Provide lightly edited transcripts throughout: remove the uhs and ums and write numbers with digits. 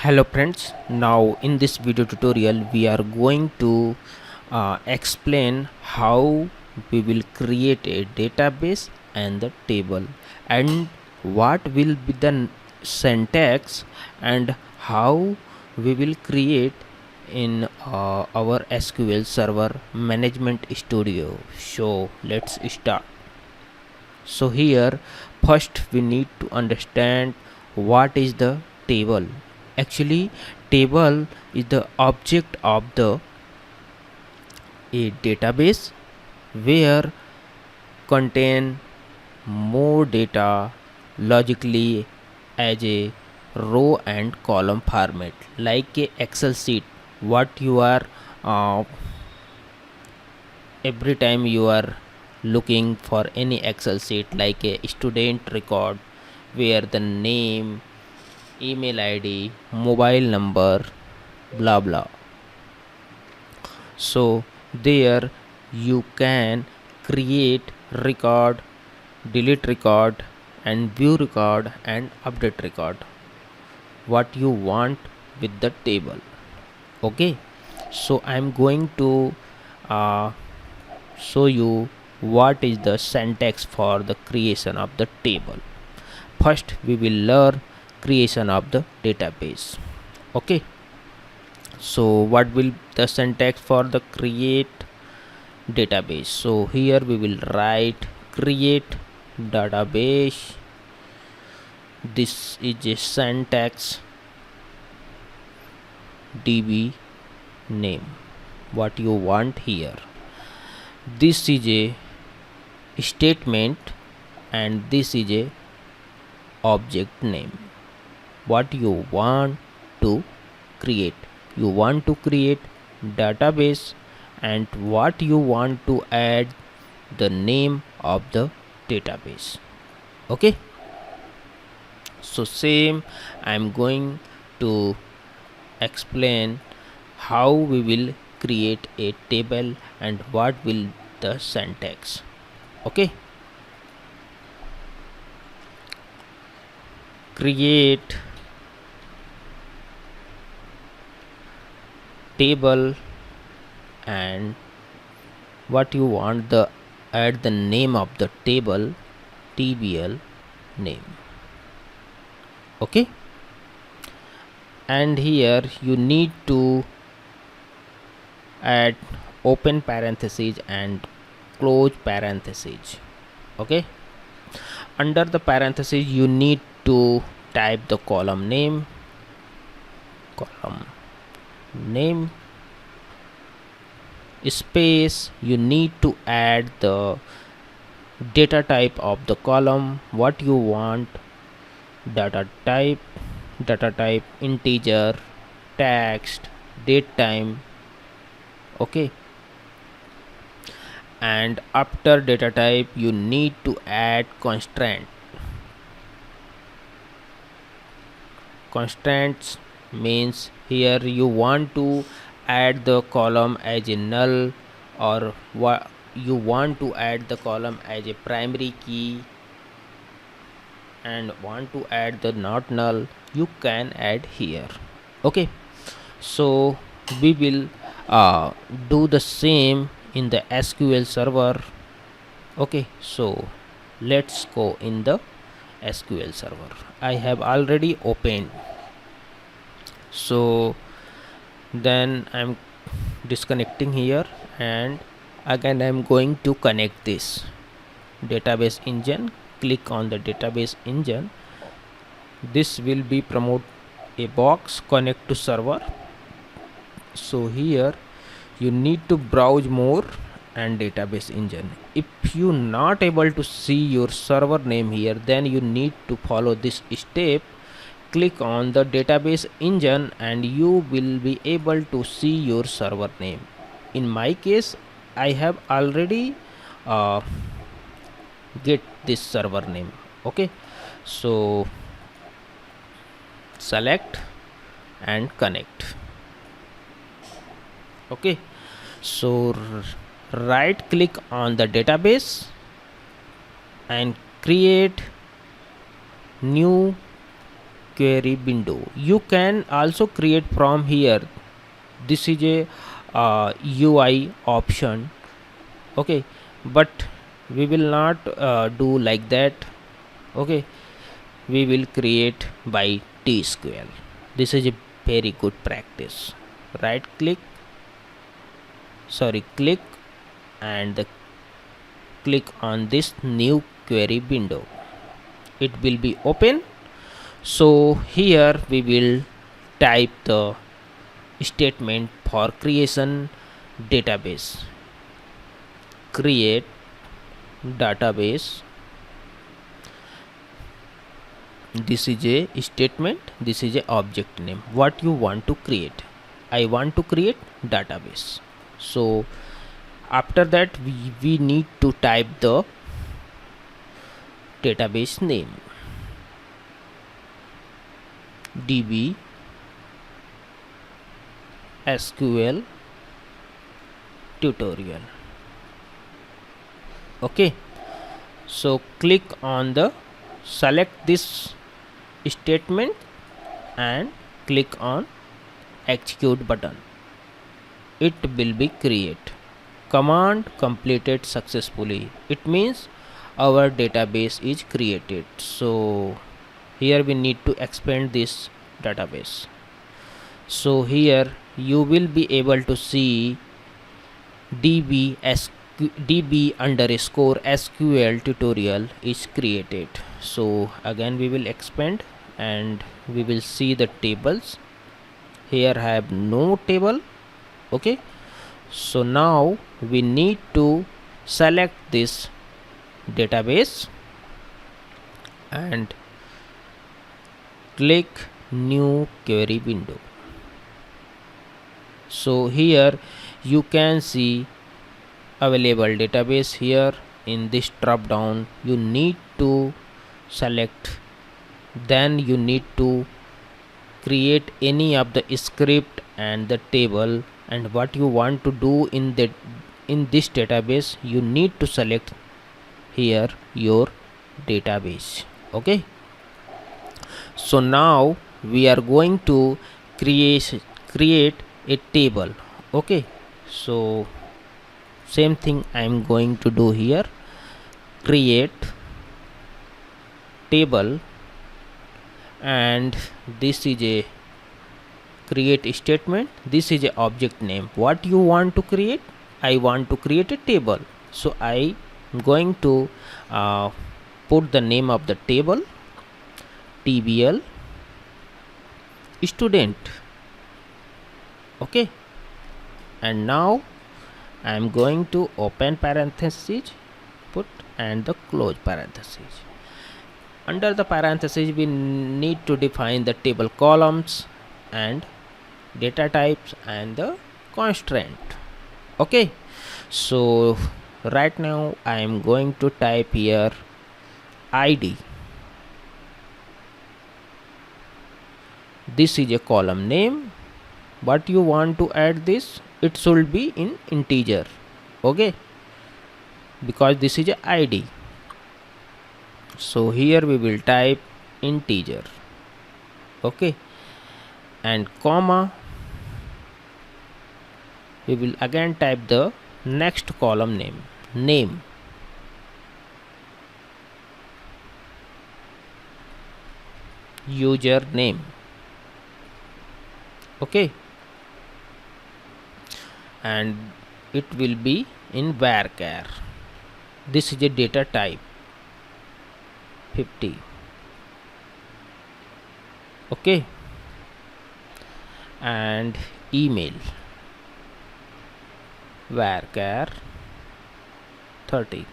Hello friends, now in this video tutorial we are going to explain how we will create a database and the table, and what will be the syntax and how we will create in our SQL Server Management Studio. So let's start. So here first we need to understand what is the table. Actually, table is the object of the a database where contain more data logically as a row and column format, like a Excel sheet. What you are uh, every time you are looking for any Excel sheet, like a student record where the name, email ID, mobile number, blah blah. So there you can create record, delete record, and view record and update record what you want with the table. Okay, so I'm going to uh, show you what is the syntax for the creation of the table. First we will learn creation of the database. Okay, so what will the syntax for the create database? So here we will write create database. This is a syntax, db name, what you want here. This is a statement and this is a object name, what you want to create. You want to create database, and what you want to add the name of the database. Okay, so same I'm going to explain how we will create a table and what will the syntax. Okay, create table, and what you want the add the name of the table, tbl name. Okay, and here you need to add open parentheses and close parentheses. Okay, under the parentheses you need to type the column name, space. You need to add the data type of the column, what you want. Data type integer, text, date time. Okay, and after data type you need to add constraints. Means here you want to add the column as a null, or what you want to add the column as a primary key and want to add the not null, you can add here. Okay, so we will do the same in the SQL Server. Okay, so let's go in the SQL Server. I have already opened, so then I'm disconnecting here, and again I'm going to connect this database engine. Click on the database engine. This will be promote a box connect to server. So here you need to browse more and database engine. If you not able to see your server name here, then you need to follow this step. Click on the database engine and you will be able to see your server name. In my case I have already get this server name. Okay, so select and connect. Okay, so right click on the database and create new query window. You can also create from here. This is a UI option, okay, but we will not do like that, okay. We will create by TSQL. This is a very good practice. Click and click on this new query window. It will be open. So here we will type the statement for creation database. Create database. This is a statement, this is a object name. What you want to create? I want to create database. So after that we need to type the database name. DB SQL tutorial. Okay, so click on the select this statement and click on execute button. It will be create. Command completed successfully. It means our database is created. So here we need to expand this database. So here you will be able to see DB underscore SQL tutorial is created. So again we will expand and we will see the tables. Here I have no table, okay. So now we need to select this database and click new query window. So here you can see available database. Here in this drop down you need to select, then you need to create any of the script and the table, and what you want to do in this database you need to select here your database, okay. So now we are going to create a table, okay. So same thing I am going to do here. Create table, and this is a create statement. This is a object name. What you want to create? I want to create a table. So I am going to put the name of the table, TBL student, okay. And now I am going to open parenthesis, put, and the close parenthesis. Under the parenthesis we need to define the table columns and data types and the constraint, okay. So right now I am going to type here ID. This is a column name. What you want to add this? It should be in integer, okay, because this is a ID. So here we will type integer, okay, and comma. We will again type the next column name, username, okay, and it will be in varchar. This is a data type 50, okay, and email varchar 30,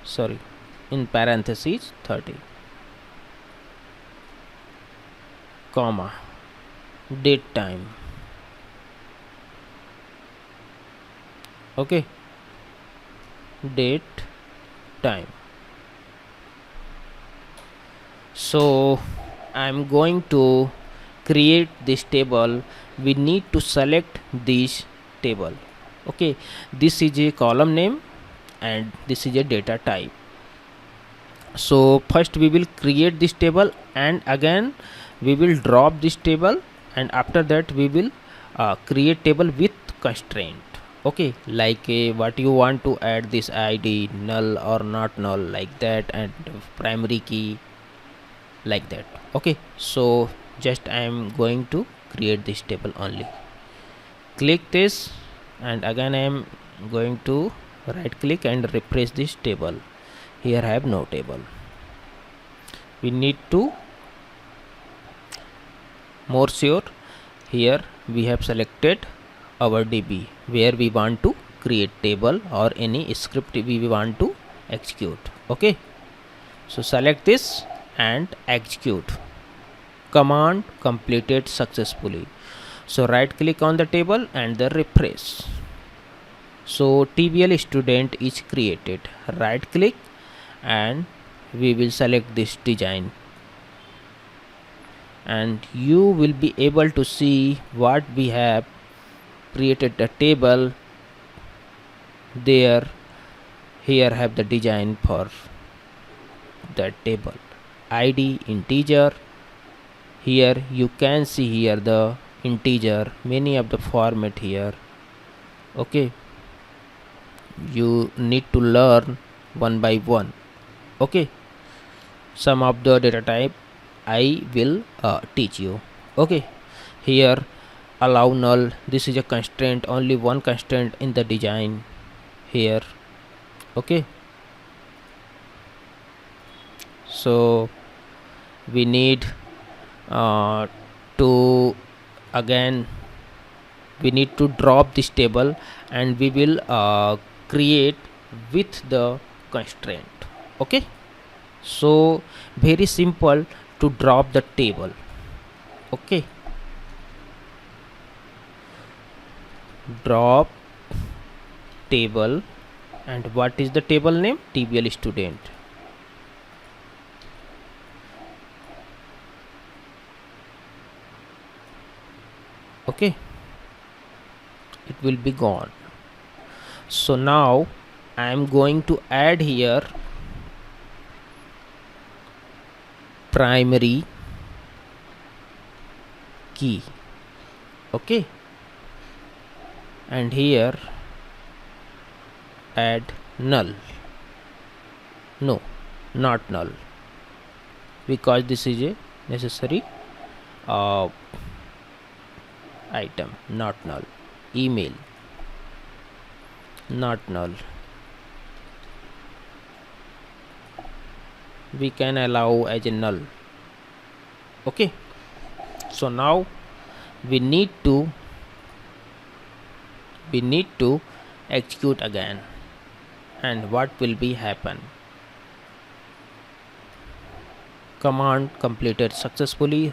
sorry, in parentheses 30, comma, date time, okay, date time. So I'm going to create this table. We need to select this table, okay. This is a column name and this is a data type. So first we will create this table, and again we will drop this table, and after that we will create table with constraint. Okay, like what you want to add this id, null or not null, like that, and primary key, like that. Okay, so just I am going to create this table only. Click this, and again I am going to right click and refresh this table. Here I have no table. We need to more sure. Here we have selected our db where we want to create table or any script we want to execute. Okay, so select this and execute. Command completed successfully. So right click on the table and the refresh. So TBL student is created. Right click and we will select this design, and you will be able to see what we have created a table there. Here have the design for that table, id integer. Here you can see here the integer, many of the format here. Okay, you need to learn one by one. Okay, some of the data type I will teach you. Okay, here allow null, this is a constraint, only one constraint in the design here. Okay, so we need to again we need to drop this table, and we will create with the constraint. Okay, so very simple to drop the table. Okay, drop table, and what is the table name? TBL student. Okay, it will be gone. So now I am going to add here primary key. Okay, and here add null. No, not null, because this is a necessary item. Not null. Email, not null. We can allow as a null. Okay, so now we need to execute again, and what will be happen? Command completed successfully.